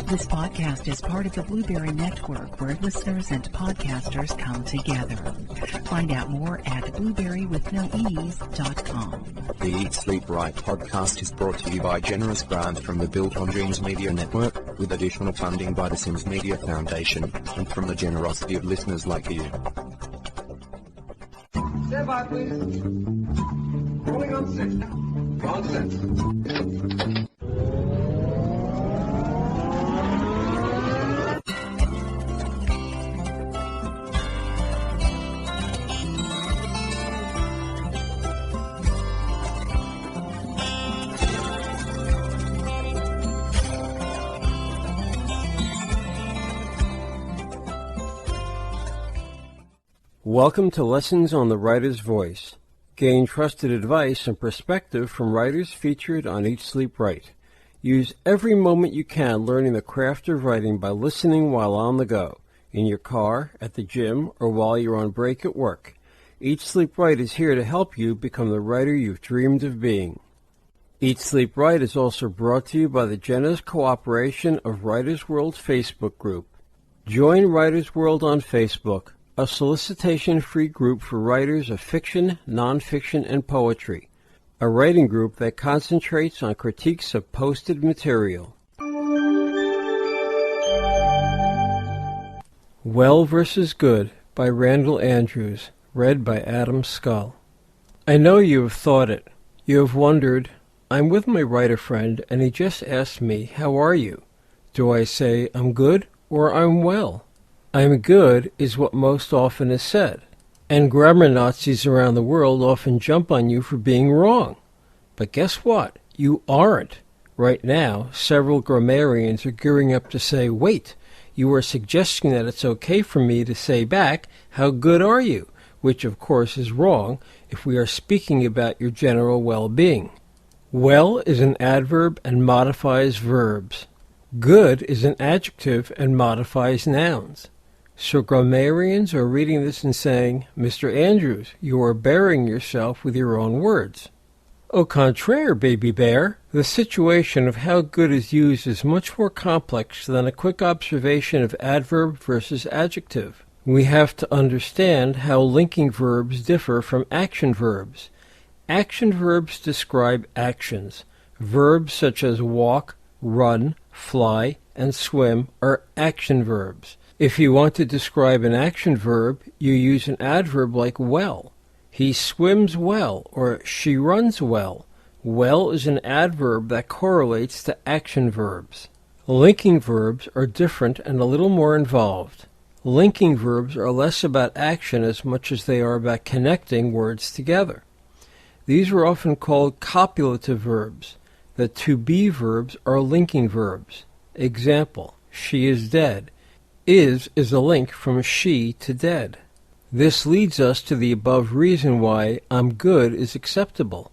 This podcast is part of the Blueberry Network, where listeners and podcasters come together. Find out more at blueberrywithnoease.com. The Eat Sleep Right podcast is brought to you by generous grant from the Built on Dreams Media Network, with additional funding by the Sims Media Foundation, and from the generosity of listeners like you. Stand by, please. Rolling on 6. On set. Welcome to Lessons on the Writer's Voice. Gain trusted advice and perspective from writers featured on Eat Sleep Right. Use every moment you can learning the craft of writing by listening while on the go, in your car, at the gym, or while you're on break at work. Eat Sleep Right is here to help you become the writer you've dreamed of being. Eat Sleep Right is also brought to you by the generous cooperation of Writers World's Facebook group. Join Writers World on Facebook, a solicitation-free group for writers of fiction, nonfiction, and poetry, a writing group that concentrates on critiques of posted material. Well versus Good by Randall Andrews, read by Adam Scull. I know you have thought it. You have wondered, I'm with my writer friend and he just asked me, how are you? Do I say I'm good or I'm well? I'm good is what most often is said, and grammar Nazis around the world often jump on you for being wrong. But guess what? You aren't. Right now, several grammarians are gearing up to say, wait, you are suggesting that it's okay for me to say back, how good are you? Which, of course, is wrong if we are speaking about your general well-being. Well is an adverb and modifies verbs. Good is an adjective and modifies nouns. So grammarians are reading this and saying, Mr. Andrews, you are burying yourself with your own words. Au contraire, baby bear, the situation of how good is used is much more complex than a quick observation of adverb versus adjective. We have to understand how linking verbs differ from action verbs. Action verbs describe actions. Verbs such as walk, run, fly, and swim are action verbs. If you want to describe an action verb, you use an adverb like well. He swims well, or she runs well. Well is an adverb that correlates to action verbs. Linking verbs are different and a little more involved. Linking verbs are less about action as much as they are about connecting words together. These are often called copulative verbs. The to-be verbs are linking verbs. Example, she is dead. Is a link from she to dead. This leads us to the above reason why I'm good is acceptable.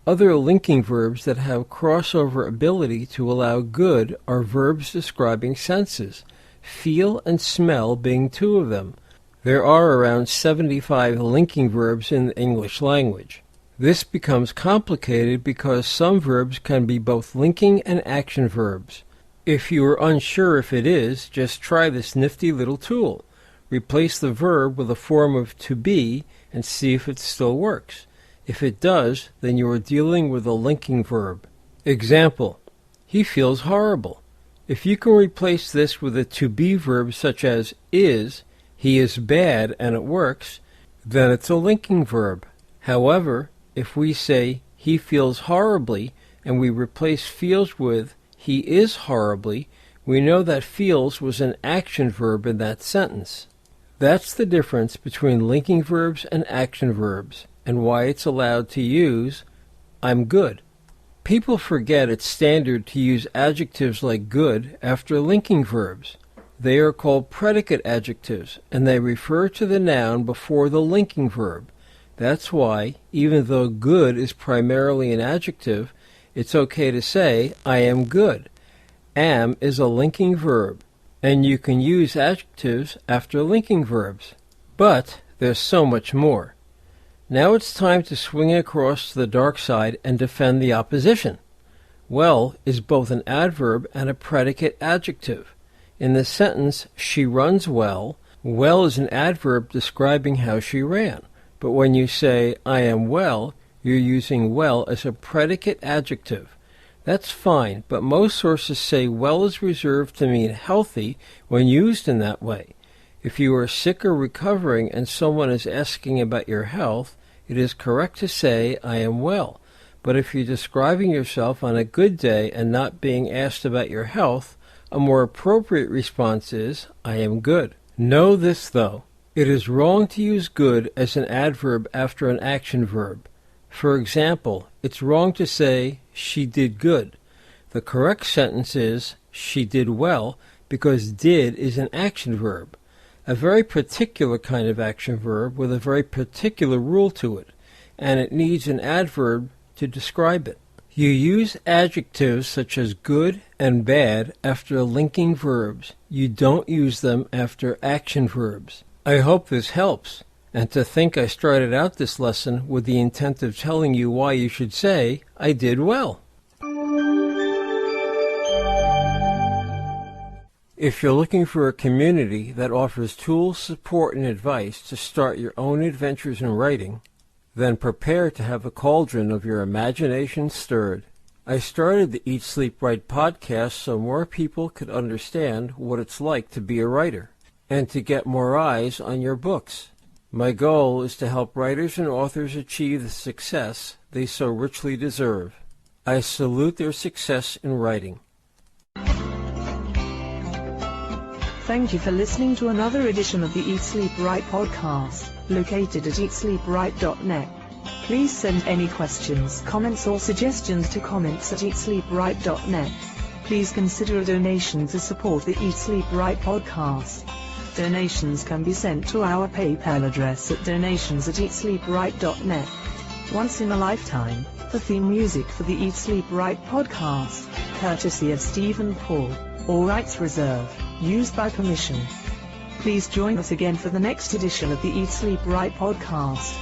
Other linking verbs that have crossover ability to allow good are verbs describing senses, feel and smell being two of them. There are around 75 linking verbs in the English language. This becomes complicated because some verbs can be both linking and action verbs. If you are unsure if it is, just try this nifty little tool. Replace the verb with a form of to be and see if it still works. If it does, then you are dealing with a linking verb. Example, he feels horrible. If you can replace this with a to be verb such as is, he is bad and it works, then it's a linking verb. However, if we say he feels horribly and we replace feels with he is horribly, we know that feels was an action verb in that sentence. That's the difference between linking verbs and action verbs, and why it's allowed to use I'm good. People forget it's standard to use adjectives like good after linking verbs. They are called predicate adjectives, and they refer to the noun before the linking verb. That's why, even though good is primarily an adjective, it's okay to say, I am good. Am is a linking verb, and you can use adjectives after linking verbs. But there's so much more. Now it's time to swing across to the dark side and defend the opposition. Well is both an adverb and a predicate adjective. In the sentence, she runs well, well is an adverb describing how she ran. But when you say, I am well, you're using well as a predicate adjective. That's fine, but most sources say well is reserved to mean healthy when used in that way. If you are sick or recovering and someone is asking about your health, it is correct to say, I am well. But if you're describing yourself on a good day and not being asked about your health, a more appropriate response is, I am good. Know this, though. It is wrong to use good as an adverb after an action verb. For example, it's wrong to say, she did good. The correct sentence is, she did well, because did is an action verb. A very particular kind of action verb with a very particular rule to it, and it needs an adverb to describe it. You use adjectives such as good and bad after linking verbs. You don't use them after action verbs. I hope this helps, and to think I started out this lesson with the intent of telling you why you should say, I did well. If you're looking for a community that offers tools, support, and advice to start your own adventures in writing, then prepare to have a cauldron of your imagination stirred. I started the Eat, Sleep, Write podcast so more people could understand what it's like to be a writer, and to get more eyes on your books. My goal is to help writers and authors achieve the success they so richly deserve. I salute their success in writing. Thank you for listening to another edition of the Eat, Sleep, Write podcast, located at eatsleepwrite.net. Please send any questions, comments or suggestions to comments@eatsleepwrite.net. Please consider a donation to support the Eat, Sleep, Write podcast. Donations can be sent to our PayPal address at donations@eatsleepwrite.net. Once in a lifetime, the theme music for the Eat, Sleep, Write podcast, courtesy of Stephen Paul, all rights reserved, used by permission. Please join us again for the next edition of the Eat, Sleep, Write podcast.